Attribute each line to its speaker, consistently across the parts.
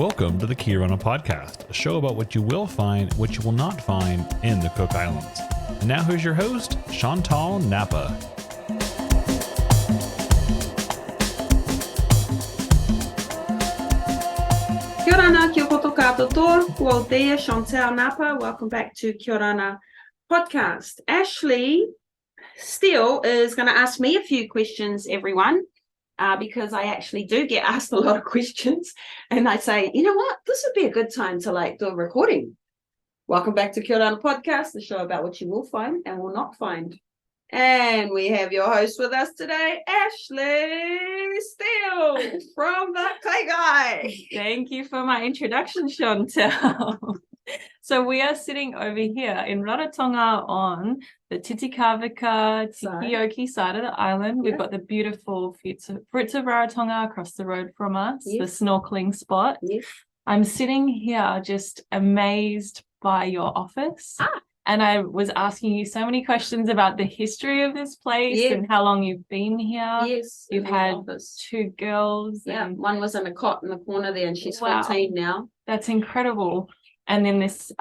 Speaker 1: Welcome to the Kirana Podcast, a show about what you will find, what you will not find in the Cook Islands. And now here's your host, Chantal Napa.
Speaker 2: Kia ora, kia koto katoa, well there, Chantal Napa. Welcome back to Kirana Podcast. Ashley Steele is going to ask me a few questions, everyone, because I actually do get asked a lot of questions, and I say, you know what, this would be a good time to do a recording. Welcome back to Kirana Podcast, the show about what you will find and will not find. And we have your host with us today, Ashley Steele from the Clay Guy.
Speaker 3: Thank you for my introduction, Chantal. So we are sitting over here in Rarotonga on the Titikavika, Tikioki side of the island. We've got the beautiful fruits of Rarotonga across the road from us, the snorkeling spot.
Speaker 2: Yes.
Speaker 3: I'm sitting here just amazed by your office. And I was asking you so many questions about the history of this place and how long you've been here.
Speaker 2: Yes.
Speaker 3: You've had two girls.
Speaker 2: Yeah, one was in a cot in the corner there, and she's 14 now.
Speaker 3: That's incredible. And then this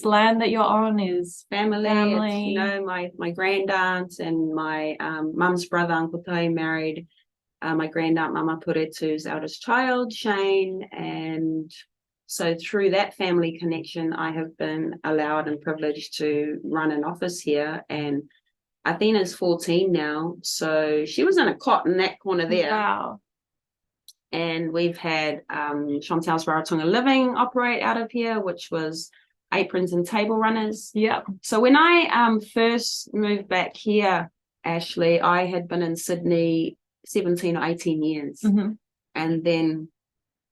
Speaker 3: land that you're on is
Speaker 2: family. It's, you know, my grandaunt and my mum's brother, Uncle Tai, married my grandaunt, Mama Puretu's eldest child, Shane, and so through that family connection, I have been allowed and privileged to run an office here. And Athena's 14 now, so she was in a cot in that corner there.
Speaker 3: Wow.
Speaker 2: And we've had Chantal's Rarotonga Living operate out of here, which was aprons and table runners.
Speaker 3: Yeah.
Speaker 2: So when I first moved back here, Ashley, I had been in Sydney 17 or 18 years.
Speaker 3: Mm-hmm.
Speaker 2: And then,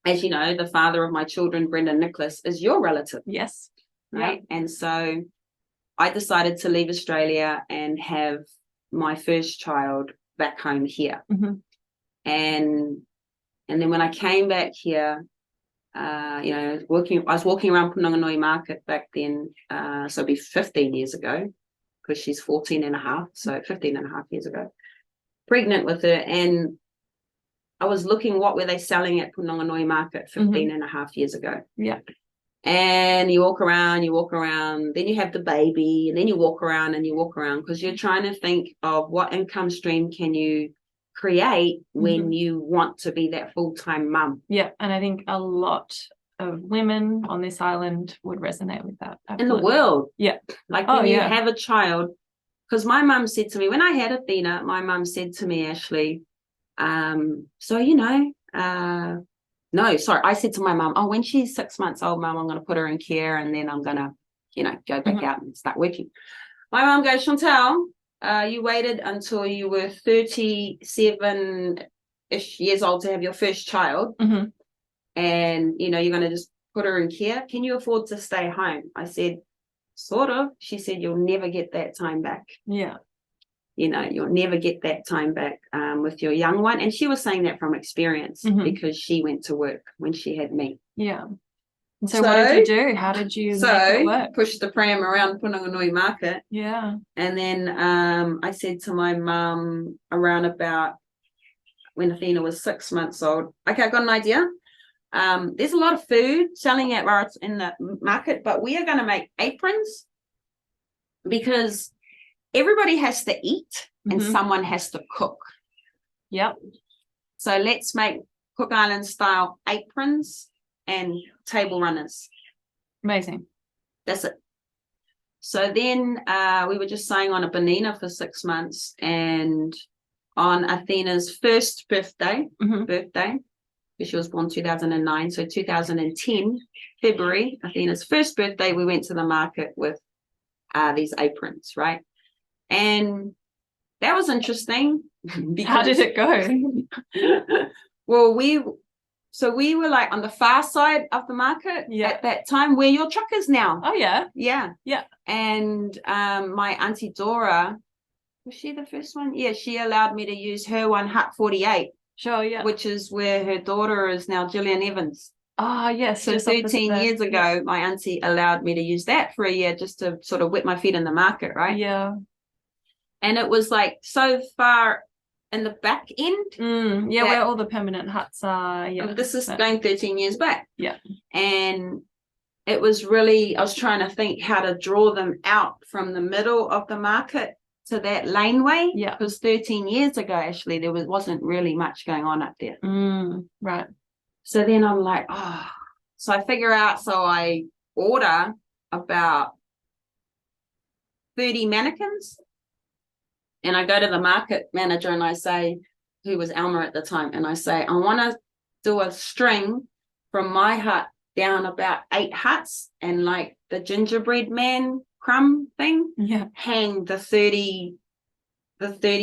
Speaker 2: as you know, the father of my children, Brendan Nicholas, is your relative.
Speaker 3: Yes.
Speaker 2: Right. Yeah. And so I decided to leave Australia and have my first child back home here.
Speaker 3: Mm-hmm.
Speaker 2: And then when I came back here, I was walking around Punanganui Market back then, so it'd be 15 years ago, because she's 14 and a half, so 15 and a half years ago, pregnant with her, and I was looking, what were they selling at Punanganui Market 15 and a half years ago?
Speaker 3: Yeah.
Speaker 2: And you walk around, then you have the baby, and then you walk around, because you're trying to think of what income stream can you create when you want to be that full-time mum.
Speaker 3: Yeah, and I think a lot of women on this island would resonate with that. Absolutely.
Speaker 2: In the world.
Speaker 3: Yeah.
Speaker 2: Like when you have a child, because my mum said to me, when I had Athena, my mum said to me, Ashley, I said to my mum, when she's 6 months old, mum, I'm going to put her in care, and then I'm going to, go back out and start working. My mum goes, Chantal, you waited until you were 37-ish years old to have your first child, and, you're going to just put her in care. Can you afford to stay home? I said, sort of. She said, you'll never get that time back.
Speaker 3: Yeah.
Speaker 2: You'll never get that time back with your young one. And she was saying that from experience because she went to work when she had me.
Speaker 3: Yeah. So what did you do? How did you make it work?
Speaker 2: Push the pram around Punanganui Market.
Speaker 3: Yeah.
Speaker 2: And then I said to my mum around about when Athena was 6 months old, okay, I got an idea. There's a lot of food selling in the market, but we are going to make aprons, because everybody has to eat and someone has to cook.
Speaker 3: Yep.
Speaker 2: So let's make Cook Island style aprons and table runners.
Speaker 3: Amazing.
Speaker 2: That's it. So then we were just saying on a Benina for 6 months, and on Athena's first birthday, because she was born 2009, so 2010, February, Athena's first birthday, we went to the market with these aprons, right? And that was interesting.
Speaker 3: How did it go?
Speaker 2: Well, we were like on the far side of the market at that time, where your truck is now.
Speaker 3: Oh, yeah.
Speaker 2: Yeah.
Speaker 3: Yeah.
Speaker 2: And my Auntie Dora, was she the first one? Yeah, she allowed me to use her one, Hut 48.
Speaker 3: Sure, yeah.
Speaker 2: Which is where her daughter is now, Gillian Evans.
Speaker 3: Oh, yes.
Speaker 2: So 13 years ago, my auntie allowed me to use that for a year just to sort of wet my feet in the market, right?
Speaker 3: Yeah.
Speaker 2: And it was like so far in the back end.
Speaker 3: Yeah, where all the permanent huts are. Yeah.
Speaker 2: This is going 13 years back.
Speaker 3: Yeah.
Speaker 2: And it was really, I was trying to think how to draw them out from the middle of the market to that laneway.
Speaker 3: Yeah.
Speaker 2: Because 13 years ago, actually, there wasn't really much going on up there.
Speaker 3: Right.
Speaker 2: So then I'm like, so I figure out, so I order about 30 mannequins. And I go to the market manager and I say, who was Alma at the time, and I say, I want to do a string from my hut down about 8 huts, and like the gingerbread man crumb thing, hang the 30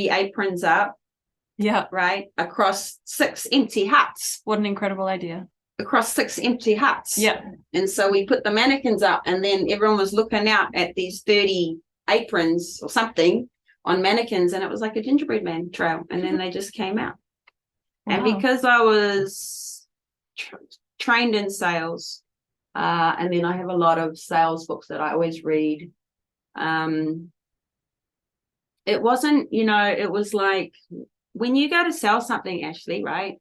Speaker 2: aprons up, right, across 6 empty huts.
Speaker 3: What an incredible idea.
Speaker 2: Across 6 empty huts. And so we put the mannequins up, and then everyone was looking out at these 30 aprons or something on mannequins, and it was like a gingerbread man trail, and then they just came out. Wow. And because I was trained in sales, and then I have a lot of sales books that I always read, it wasn't, it was like when you go to sell something, Ashley, right,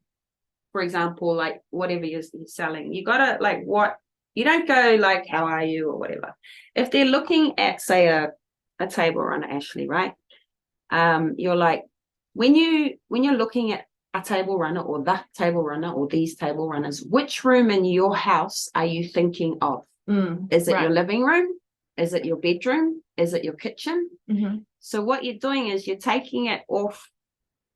Speaker 2: for example, like whatever you're selling, you gotta like, you don't go like, how are you, or whatever. If they're looking at, say, a table runner, Ashley, right, you're like, when you're looking at a table runner or the table runner or these table runners, which room in your house are you thinking of? Is it your living room? Is it your bedroom? Is it your kitchen? So what you're doing is you're taking it off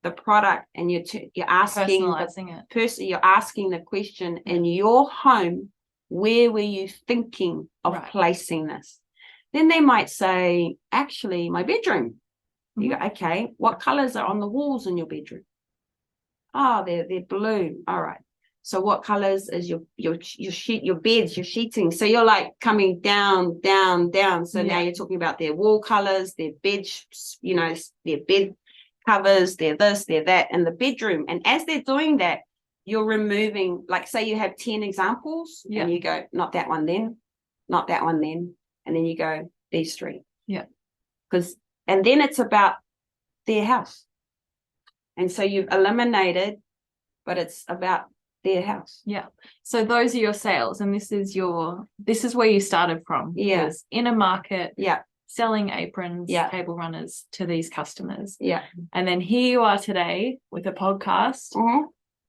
Speaker 2: the product, and you're asking you're asking the question, in your home, where were you thinking of placing this? Then they might say, actually, my bedroom. You go, okay, what colors are on the walls in your bedroom? Oh, they're blue. All right. So what colors is your sheet, your beds, your sheeting? So you're like coming down. So now you're talking about their wall colors, their bed, their bed covers, their this, their that, and the bedroom. And as they're doing that, you're removing, like, say you have 10 examples, and you go, not that one then, not that one then, and then you go, these 3. And then it's about their house. And so you've eliminated, but it's about their house.
Speaker 3: So those are your sales, and this is where you started from. Was in a market, selling aprons, table runners to these customers. And then here you are today with a podcast,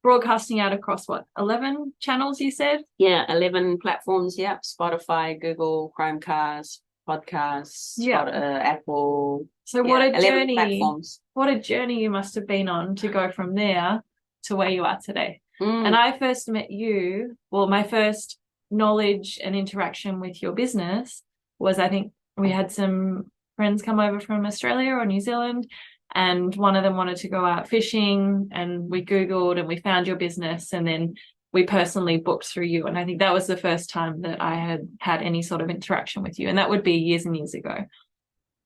Speaker 3: broadcasting out across 11 channels, you said?
Speaker 2: 11 platforms. Spotify, Google, Chromecast, podcasts, Apple.
Speaker 3: So what a journey! Platforms. What a journey you must have been on to go from there to where you are today. And I first met you. Well, my first knowledge and interaction with your business was, I think we had some friends come over from Australia or New Zealand, and one of them wanted to go out fishing, and we Googled and we found your business, and then we personally booked through you. And I think that was the first time that I had any sort of interaction with you, and that would be years and years ago.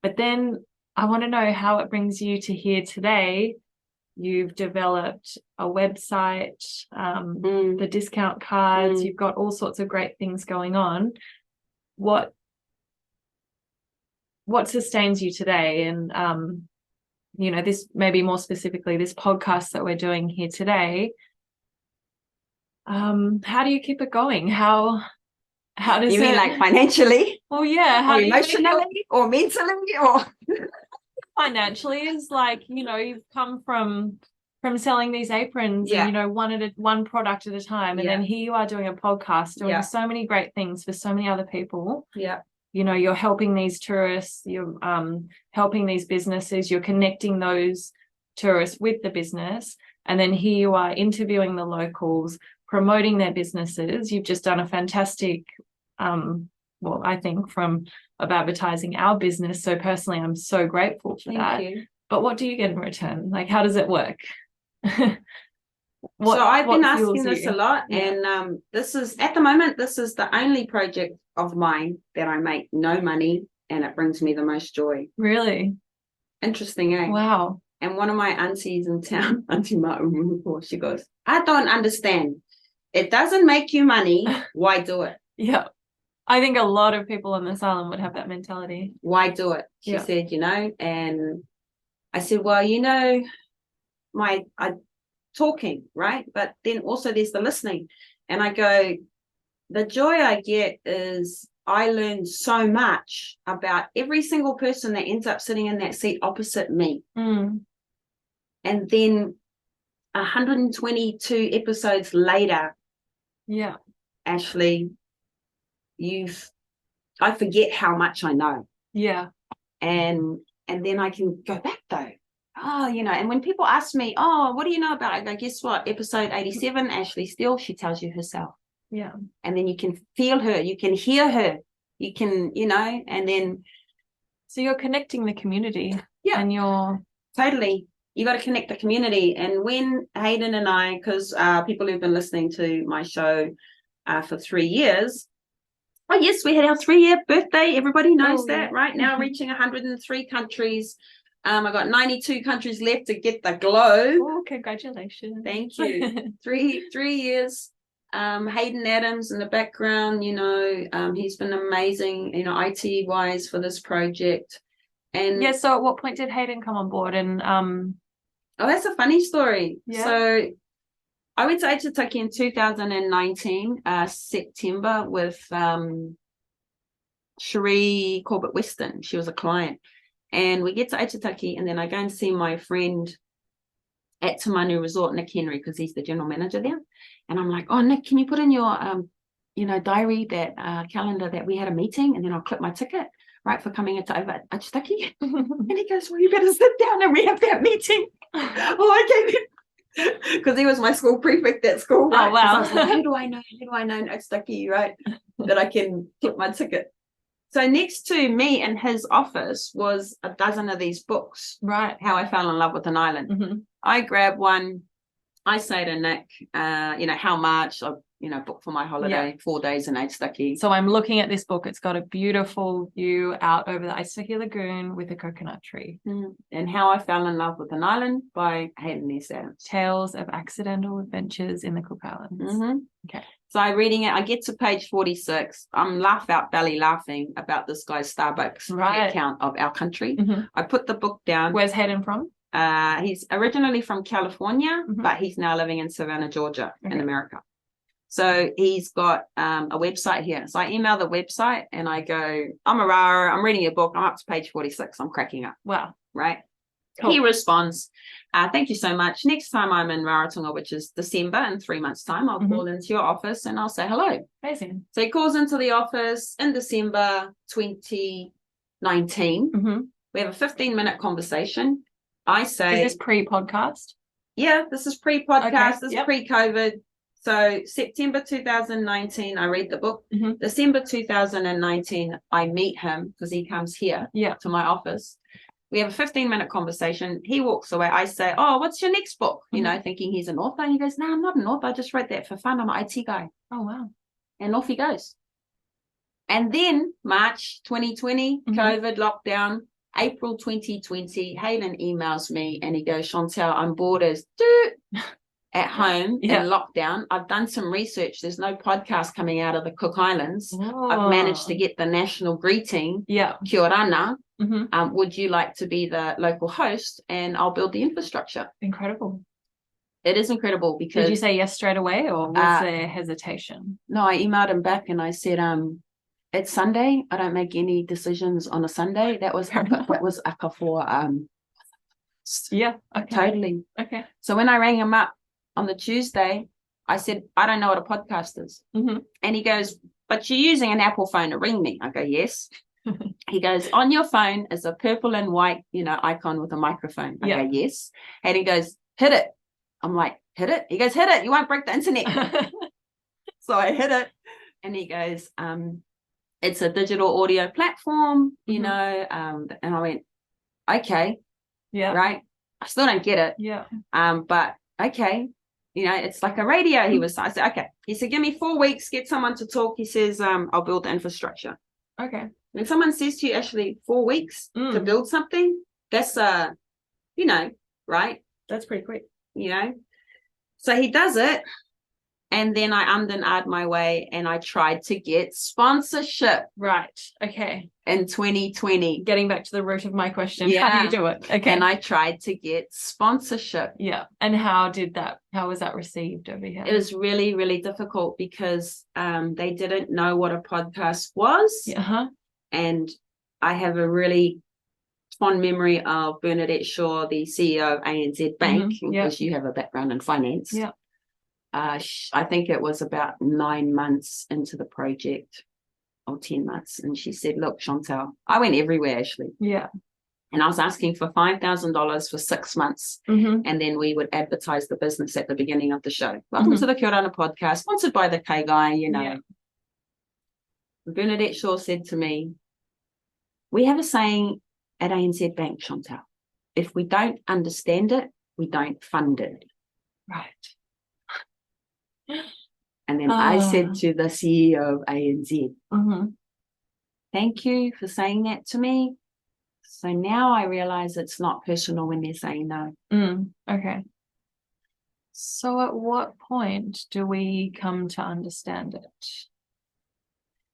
Speaker 3: But then I want to know how it brings you to here today. You've developed a website, the discount cards, you've got all sorts of great things going on. What sustains you today? And this, maybe more specifically, this podcast that we're doing here today, how do you keep it going? How does
Speaker 2: you mean like financially?
Speaker 3: Well, yeah. How
Speaker 2: or emotionally or mentally or
Speaker 3: financially is like, you've come from selling these aprons and, one product at a time. And then here you are doing a podcast, doing so many great things for so many other people. You're helping these tourists, you're helping these businesses, you're connecting those tourists with the business. And then here you are interviewing the locals, promoting their businesses. You've just done a fantastic, I think, of advertising our business. So personally, I'm so grateful for that.
Speaker 2: Thank you.
Speaker 3: But what do you get in return? Like, how does it work?
Speaker 2: So I've been asking this a lot, and this is, at the moment, this is the only project of mine that I make no money, and it brings me the most joy.
Speaker 3: Really?
Speaker 2: Interesting, eh?
Speaker 3: Wow.
Speaker 2: And one of my aunties in town, Auntie Martin, she goes, I don't understand. It doesn't make you money. Why do it?
Speaker 3: I think a lot of people on this island would have that mentality.
Speaker 2: Why do it? She said, and I said, well, talking, right? But then also there's the listening. And I go, the joy I get is I learn so much about every single person that ends up sitting in that seat opposite me.
Speaker 3: Mm.
Speaker 2: And then 122 episodes later,
Speaker 3: Yeah.
Speaker 2: Ashley, I forget how much I know.
Speaker 3: Yeah.
Speaker 2: And then I can go back though. Oh, and when people ask me, oh, what do you know about? I go, guess what? Episode 87, Ashley Steele, she tells you herself.
Speaker 3: Yeah.
Speaker 2: And then you can feel her, you can hear her, you can, and then.
Speaker 3: So you're connecting the community.
Speaker 2: Yeah.
Speaker 3: And you're.
Speaker 2: Totally. You got to connect the community. And when Hayden and I, because people who've been listening to my show for 3 years, oh, yes, we had our 3-year birthday. Everybody knows that, right? Now reaching 103 countries. I got 92 countries left to get the globe.
Speaker 3: Oh, congratulations.
Speaker 2: Thank you. 3 years. Hayden Adams in the background, he's been amazing, IT wise for this project. And
Speaker 3: yeah, so at what point did Hayden come on board? And
Speaker 2: oh, that's a funny story.
Speaker 3: Yeah.
Speaker 2: So I went to Aitutaki in 2019, September, with Cherie Corbett Weston. She was a client. And we get to Aitutaki, and then I go and see my friend at Tamanu Resort, Nick Henry, because he's the general manager there. And I'm like, oh, Nick, can you put in your, diary, that calendar, that we had a meeting, and then I'll clip my ticket, right, for coming into over Aitutaki. And he goes, well, you better sit down and we have that meeting. Oh, okay. Because he was my school prefect at school, right?
Speaker 3: Oh, wow.
Speaker 2: I was like, who do I know in Aitutaki, right, that I can clip my ticket? So next to me in his office was a dozen of these books.
Speaker 3: Right.
Speaker 2: How I Fell in Love with an Island.
Speaker 3: Mm-hmm.
Speaker 2: I grab one. I say to Nick, how much? I, book for my holiday, 4 days in Aitutaki.
Speaker 3: So I'm looking at this book. It's got a beautiful view out over the Aitutaki Lagoon with a coconut tree.
Speaker 2: And How I Fell in Love with an Island by Hayden Adams.
Speaker 3: Tales of Accidental Adventures in the Cook Islands.
Speaker 2: Mm-hmm.
Speaker 3: Okay.
Speaker 2: So I'm reading it. I get to page 46. I'm laughing about this guy's Starbucks account of our country.
Speaker 3: Mm-hmm.
Speaker 2: I put the book down.
Speaker 3: Where's Hayden from?
Speaker 2: He's originally from California, but he's now living in Savannah, Georgia, in America. So he's got a website here. So I email the website and I go, I'm Aurora, I'm reading your book. I'm up to page 46. I'm cracking up.
Speaker 3: Wow.
Speaker 2: Right.
Speaker 3: Cool.
Speaker 2: He responds, thank you so much. Next time I'm in Rarotonga, which is December, in 3 months' time, I'll call into your office and I'll say hello.
Speaker 3: Amazing.
Speaker 2: So he calls into the office in December 2019.
Speaker 3: Mm-hmm.
Speaker 2: We have a 15-minute conversation. I say,
Speaker 3: is this pre-podcast?
Speaker 2: Yeah, this is pre-podcast.
Speaker 3: Okay.
Speaker 2: This is pre-COVID. So September 2019, I read the book.
Speaker 3: Mm-hmm.
Speaker 2: December 2019, I meet him because he comes here to my office. We have a 15-minute conversation. He walks away. I say, oh, what's your next book? Thinking he's an author. And he goes, no, I'm not an author. I just wrote that for fun. I'm an IT guy.
Speaker 3: Oh, wow.
Speaker 2: And off he goes. And then March 2020, COVID lockdown. April 2020, Hayden emails me and he goes, Chantal, I'm bored as at home in lockdown. I've done some research. There's no podcast coming out of the Cook Islands.
Speaker 3: Oh.
Speaker 2: I've managed to get the national greeting, Kia ora. Would you like to be the local host? And I'll build the infrastructure.
Speaker 3: Incredible.
Speaker 2: It is incredible because...
Speaker 3: Did you say yes straight away or was there hesitation?
Speaker 2: No, I emailed him back and I said, it's Sunday. I don't make any decisions on a Sunday. That was aka for totally.
Speaker 3: Okay.
Speaker 2: So when I rang him up on the Tuesday, I said, I don't know what a podcast is. And he goes, but you're using an Apple phone to ring me. I go, yes. He goes, on your phone is a purple and white, icon with a microphone. I go, yes. And he goes, hit it. I'm like, hit it? He goes, hit it. You won't break the internet. So I hit it. And he goes, it's a digital audio platform, and I went, okay, right. I still don't get it, but okay, it's like a radio. I said, okay. He said, give me 4 weeks, get someone to talk. He says, I'll build the infrastructure.
Speaker 3: Okay.
Speaker 2: When someone says to you, actually, 4 weeks to build something, that's right.
Speaker 3: That's pretty quick.
Speaker 2: So he does it. And then I ummed and ahed my way, and I tried to get sponsorship
Speaker 3: Right. Okay.
Speaker 2: in 2020.
Speaker 3: Getting back to the root of my question.
Speaker 2: Yeah.
Speaker 3: How do you do it? Okay.
Speaker 2: And I tried to get sponsorship.
Speaker 3: Yeah. And how was that received over here?
Speaker 2: It was really, really difficult because they didn't know what a podcast was.
Speaker 3: Yeah.
Speaker 2: And I have a really fond memory of Bernadette Shaw, the CEO of ANZ Bank, because you have a background in finance.
Speaker 3: Yeah.
Speaker 2: I think it was about 9 months into the project, or 10 months. And she said, look, Chantal, I went everywhere, actually.
Speaker 3: Yeah.
Speaker 2: And I was asking for $5,000 for 6 months.
Speaker 3: Mm-hmm.
Speaker 2: And then we would advertise the business at the beginning of the show. Welcome to the Kia Ora podcast, sponsored by the K Guy,
Speaker 3: Yeah.
Speaker 2: Bernadette Shaw said to me, we have a saying at ANZ Bank, Chantal, if we don't understand it, we don't fund it.
Speaker 3: Right.
Speaker 2: And then I said to the CEO of ANZ, thank you for saying that to me. So now I realize it's not personal when they're saying no.
Speaker 3: Okay. So at what point do we come to understand it?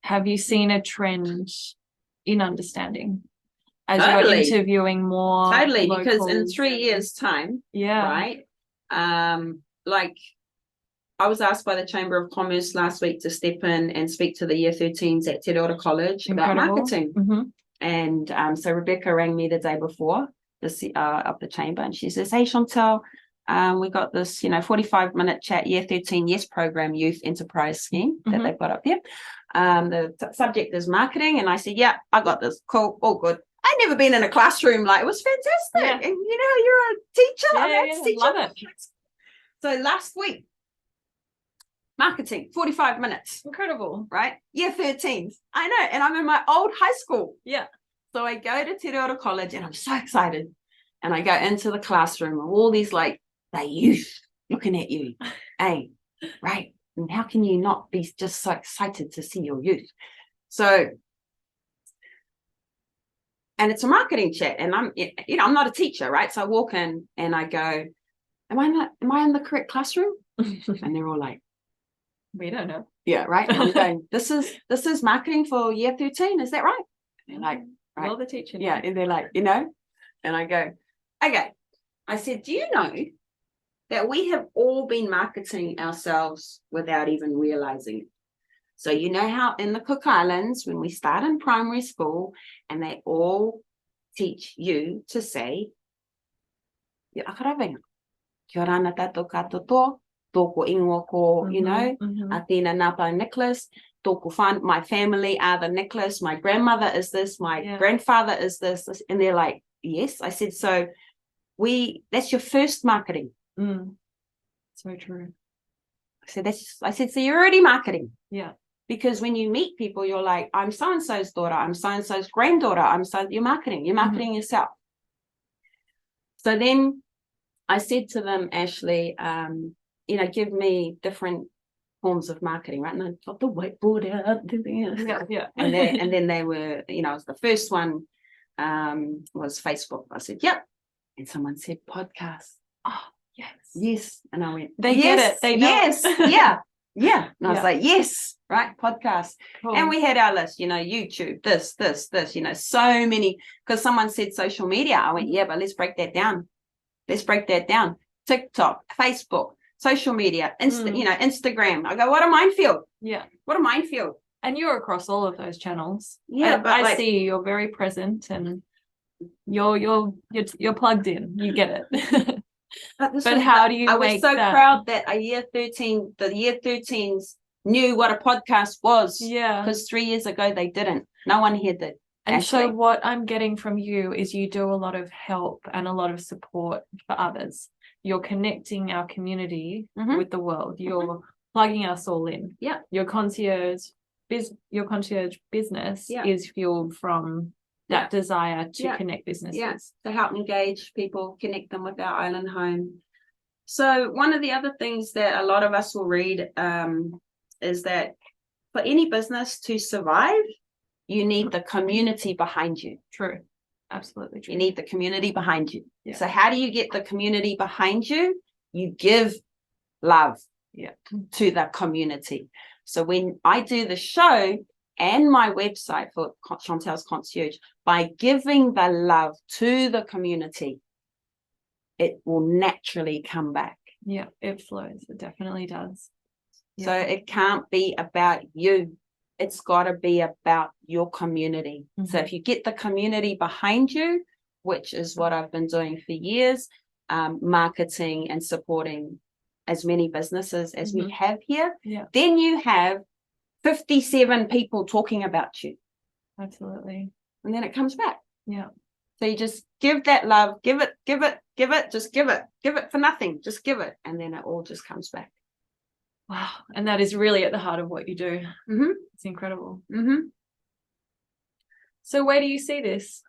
Speaker 3: Have you seen a trend in understanding as
Speaker 2: Totally.
Speaker 3: you're interviewing more?
Speaker 2: Totally, because in
Speaker 3: locals
Speaker 2: 3 years' time,
Speaker 3: Yeah.
Speaker 2: right? Like I was asked by the Chamber of Commerce last week to step in and speak to the year 13s at Te Reo College about marketing. And so Rebecca rang me the day before of the chamber, and she says, hey, Chantal, we got this, 45-minute chat, year 13 YES program youth enterprise scheme that they've got up here. The subject is marketing. And I said, yeah, I got this. Cool. All good. I'd never been in a classroom. Like, it was fantastic.
Speaker 3: Yeah.
Speaker 2: And you're a teacher.
Speaker 3: Yeah,
Speaker 2: teacher.
Speaker 3: love it.
Speaker 2: So last week, marketing, 45 minutes.
Speaker 3: Incredible.
Speaker 2: Right? Year 13s. I know. And I'm in my old high school.
Speaker 3: Yeah.
Speaker 2: So I go to Te Reo College and I'm so excited. And I go into the classroom and all these the youth looking at you. Hey, right. And how can you not be just so excited to see your youth? So, and it's a marketing chat, and I'm not a teacher, right? So I walk in and I go, am I in the correct classroom? And they're all like,
Speaker 3: we don't know.
Speaker 2: Yeah, right. And I'm going, this is marketing for year 13, is that right? And they're like, right.
Speaker 3: You're the teacher.
Speaker 2: Yeah, and they're like, and I go, okay. I said, do you know that we have all been marketing ourselves without even realizing it? So you know how in the Cook Islands, when we start in primary school and they all teach you to say, kia ora na tātou katoa, tōko ingoa ko, Athena Napa Nicholas, my family are the Nicholas, my grandmother is this, my grandfather is this, and they're like, yes. I said, so that's your first marketing.
Speaker 3: So true.
Speaker 2: I said, so you're already marketing.
Speaker 3: Yeah.
Speaker 2: Because when you meet people, you're like, I'm so-and-so's daughter, I'm so-and-so's granddaughter, you're marketing yourself. So then I said to them, Ashley, give me different forms of marketing, right? And I got the whiteboard out.
Speaker 3: Yeah.
Speaker 2: And then they were, the first one was Facebook. I said, yep. And someone said podcast.
Speaker 3: Oh, yes.
Speaker 2: Yes. And I went,
Speaker 3: they get it. They know.
Speaker 2: Yes. Yeah. And I was like, yes, right, podcast.
Speaker 3: Cool.
Speaker 2: And we had our list, YouTube, this, so many, because someone said social media. I went, yeah, but let's break that down. TikTok, Facebook, social media, Instagram. I go, what a minefield.
Speaker 3: Yeah.
Speaker 2: What a minefield.
Speaker 3: And you're across all of those channels.
Speaker 2: Yeah,
Speaker 3: but I see you're very present and you're plugged in. You get it. But how do you
Speaker 2: I was so proud that the year 13s knew what a podcast was.
Speaker 3: Yeah.
Speaker 2: Because 3 years ago they didn't. No one here did.
Speaker 3: And
Speaker 2: Ashley.
Speaker 3: So what I'm getting from you is you do a lot of help and a lot of support for others. You're connecting our community with the world. You're plugging us all in.
Speaker 2: Yeah.
Speaker 3: Your concierge business is fueled from that desire to connect businesses.
Speaker 2: Yes, to help engage people, connect them with our island home. So one of the other things that a lot of us will read is that for any business to survive, you need the community behind you.
Speaker 3: True. Absolutely true.
Speaker 2: You need the community behind you.
Speaker 3: Yeah.
Speaker 2: So how do you get the community behind you? You give love. to the community. So when I do the show and my website for Chantal's Concierge, by giving the love to the community, it will naturally come back.
Speaker 3: Yeah, it flows. It definitely does.
Speaker 2: So it can't be about you. It's got to be about your community. So if you get the community behind you, which is what I've been doing for years, marketing and supporting as many businesses as we have here, then you have 57 people talking about you.
Speaker 3: Absolutely.
Speaker 2: And then it comes back.
Speaker 3: Yeah.
Speaker 2: So you just give that love, give it, just give it for nothing, just give it. And then it all just comes back.
Speaker 3: Wow. And that is really at the heart of what you do. It's incredible. So where do you see this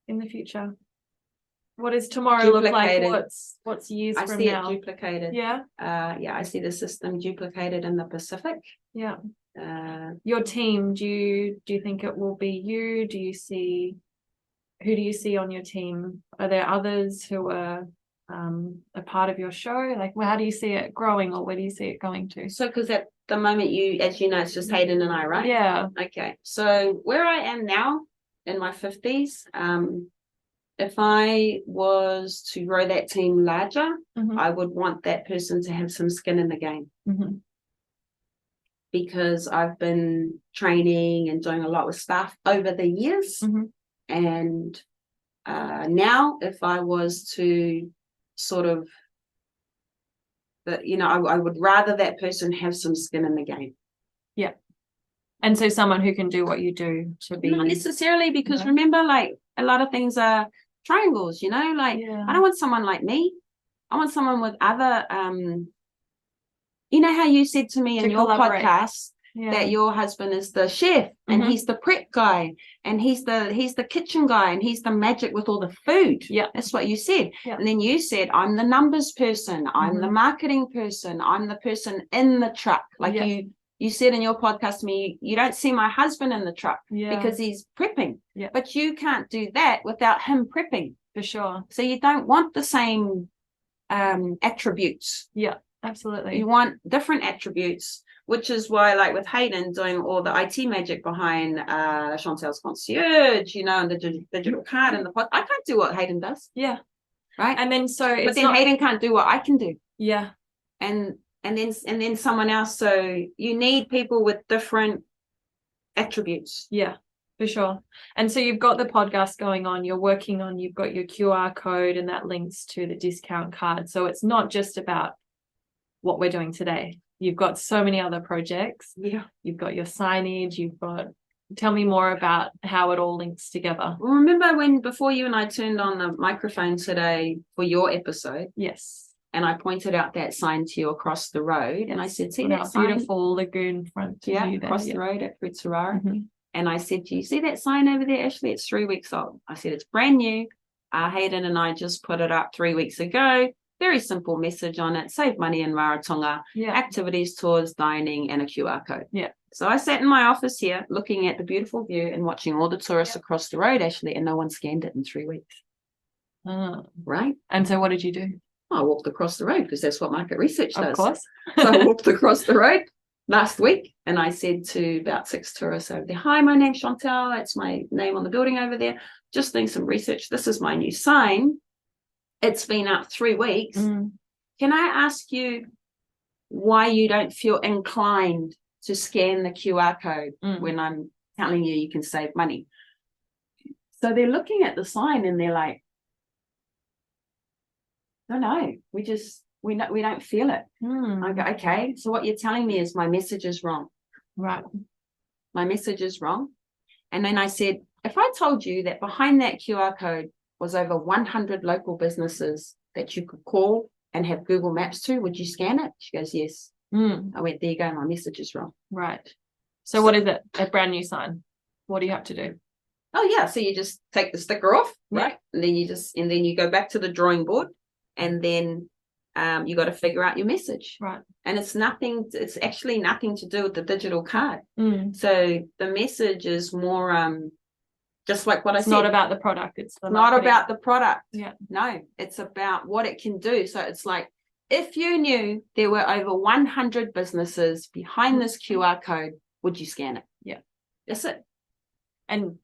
Speaker 3: in the future? What does tomorrow look like? What's years from now?
Speaker 2: I see it duplicated.
Speaker 3: Yeah.
Speaker 2: I see the system duplicated in the Pacific.
Speaker 3: Yeah. Your team, do you think it will be you? Who do you see on your team? Are there others who are a part of your show? Like, how do you see it growing, or where do you see it going to?
Speaker 2: So, because at the moment, as you know, it's just Hayden and I, right?
Speaker 3: Yeah.
Speaker 2: Okay. So where I am now in my 50s, if I was to grow that team larger, I would want that person to have some skin in the game. Because I've been training and doing a lot with staff over the years. And now if I was to sort of, I would rather that person have some skin in the game. Yeah.
Speaker 3: And so someone who can do what you do to be.
Speaker 2: Not necessarily, because remember, like, a lot of things are triangles, I don't want someone like me. I want someone with other, how you said to me in your podcast that your husband is the chef and he's the prep guy and he's the kitchen guy and he's the magic with all the food. Yeah, that's what you said. And then you said, I'm the numbers person, I'm the marketing person, I'm the person in the truck. Like you said in your podcast to me, you don't see my husband in the truck because he's prepping. But you can't do that without him prepping.
Speaker 3: For sure.
Speaker 2: So you don't want the same attributes.
Speaker 3: Yeah, absolutely.
Speaker 2: You want different attributes, which is why, like with Hayden doing all the IT magic behind Chantal's Concierge, and the digital card and the pod. I can't do what Hayden does.
Speaker 3: Yeah.
Speaker 2: Right.
Speaker 3: And then
Speaker 2: Hayden can't do what I can do.
Speaker 3: Yeah.
Speaker 2: And then someone else. So you need people with different attributes.
Speaker 3: Yeah, for sure. And so you've got the podcast going on, you've got your QR code and that links to the discount card. So it's not just about what we're doing today. You've got so many other projects.
Speaker 2: Yeah.
Speaker 3: You've got your signage, tell me more about how it all links together.
Speaker 2: Well, remember before you and I turned on the microphone today for your episode?
Speaker 3: Yes.
Speaker 2: And I pointed out that sign to you across the road. And I said, see that sign?
Speaker 3: Beautiful lagoon front.
Speaker 2: Across the road at Fruitsarara. And I said, do you see that sign over there, Ashley? It's 3 weeks old. I said, it's brand new. Hayden and I just put it up 3 weeks ago. Very simple message on it. Save money in Rarotonga. Activities, tours, dining, and a QR code.
Speaker 3: Yeah.
Speaker 2: So I sat in my office here looking at the beautiful view and watching all the tourists across the road, Ashley, and no one scanned it in 3 weeks. Right?
Speaker 3: And so what did you do?
Speaker 2: I walked across the road because that's what market research does.
Speaker 3: Of course.
Speaker 2: So I walked across the road last week and I said to about 6 tourists over there, hi, my name's Chantal. That's my name on the building over there. Just doing some research. This is my new sign. It's been up 3 weeks. Can I ask you why you don't feel inclined to scan the QR code when I'm telling you can save money? So they're looking at the sign and they're like, no, we don't feel it. I go, okay, so what you're telling me is my message is wrong.
Speaker 3: Right.
Speaker 2: My message is wrong. And then I said, if I told you that behind that QR code was over 100 local businesses that you could call and have Google Maps to, would you scan it? She goes, yes. I went, there you go, my message is wrong.
Speaker 3: Right. So what is it? A brand new sign. What do you have to do?
Speaker 2: Oh yeah, so you just take the sticker off, right? And then you go back to the drawing board. And then you got to figure out your message. Right. And it's actually nothing to do with the digital card. So the message is more just like what I said.
Speaker 3: It's not about the product. It's
Speaker 2: not about the product.
Speaker 3: Yeah.
Speaker 2: No, it's about what it can do. So it's like If you knew there were over 100 businesses behind this QR code, would you scan it?
Speaker 3: Yeah.
Speaker 2: That's it.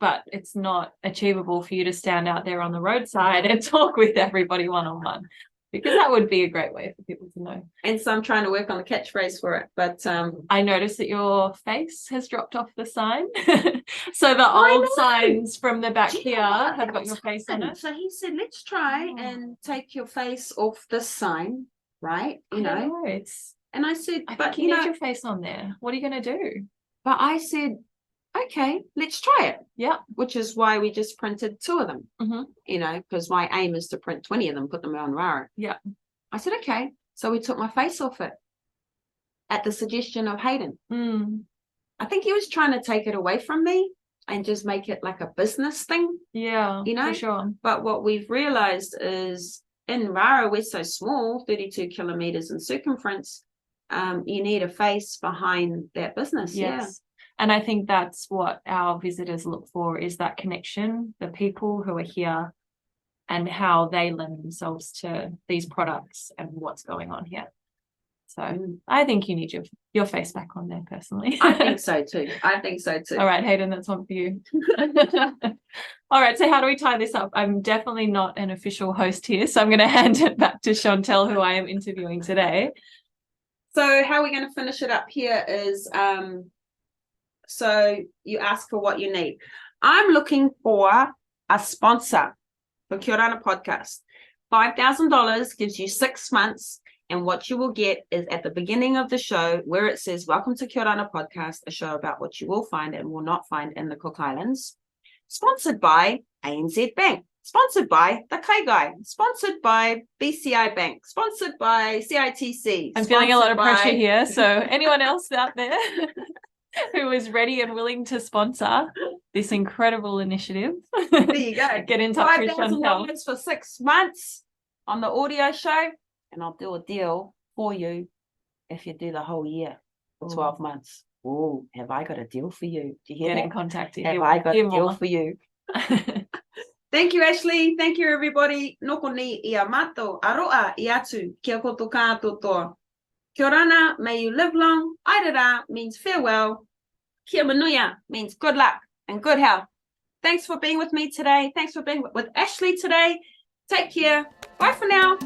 Speaker 3: But it's not achievable for you to stand out there on the roadside and talk with everybody one-on-one, because that would be a great way for people to know.
Speaker 2: And so I'm trying to work on the catchphrase for it. But
Speaker 3: I noticed that your face has dropped off the sign. So the old signs from the back here have got your face on it.
Speaker 2: So he said, let's try and take your face off this sign, right? You know, and I said,
Speaker 3: but you need your face on there. What are you going to do?
Speaker 2: But I said, okay, let's try it.
Speaker 3: Yeah.
Speaker 2: Which is why we just printed 2 of them, you know, because my aim is to print 20 of them, put them on Rara.
Speaker 3: Yeah.
Speaker 2: I said, okay. So we took my face off it at the suggestion of Hayden. I think he was trying to take it away from me and just make it like a business thing.
Speaker 3: Yeah,
Speaker 2: you know,
Speaker 3: for sure.
Speaker 2: But what we've realized is in Rara, we're so small, 32 kilometers in circumference. You need a face behind that business.
Speaker 3: Yes.
Speaker 2: Yeah.
Speaker 3: And I think that's what our visitors look for, is that connection, the people who are here and how they lend themselves to these products and what's going on here. So I think you need your face back on there personally.
Speaker 2: I think so too.
Speaker 3: All right, Hayden, that's one for you. All right, so how do we tie this up? I'm definitely not an official host here, so I'm going to hand it back to Chantal, who I am interviewing today.
Speaker 2: So how we're going to finish it up here is, so you ask for what you need. I'm looking for a sponsor for Kia Ora Podcast. $5,000 gives you 6 months. And what you will get is at the beginning of the show where it says, welcome to Kia Ora Podcast, a show about what you will find and will not find in the Cook Islands. Sponsored by ANZ Bank. Sponsored by the Kai Guy. Sponsored by BCI Bank. Sponsored by CITC.
Speaker 3: I'm feeling a lot of pressure here. So anyone else out there who is ready and willing to sponsor this incredible initiative,
Speaker 2: there you go.
Speaker 3: Get in touch with Chantal.
Speaker 2: $5,000 for 6 months on the audio show. And I'll do a deal for you if you do the whole year, 12 months. Oh, have I got a deal for you? Do you hear
Speaker 3: Get
Speaker 2: that?
Speaker 3: in contact.
Speaker 2: Have I got a deal for you? Thank you, Ashley. Thank you, everybody. Noko ni ia mato aroa iatu kia koto kātotoa. Kia ora, may you live long. Airara means farewell. Kia manuia means good luck and good health. Thanks for being with me today. Thanks for being with Ashley today. Take care. Bye for now.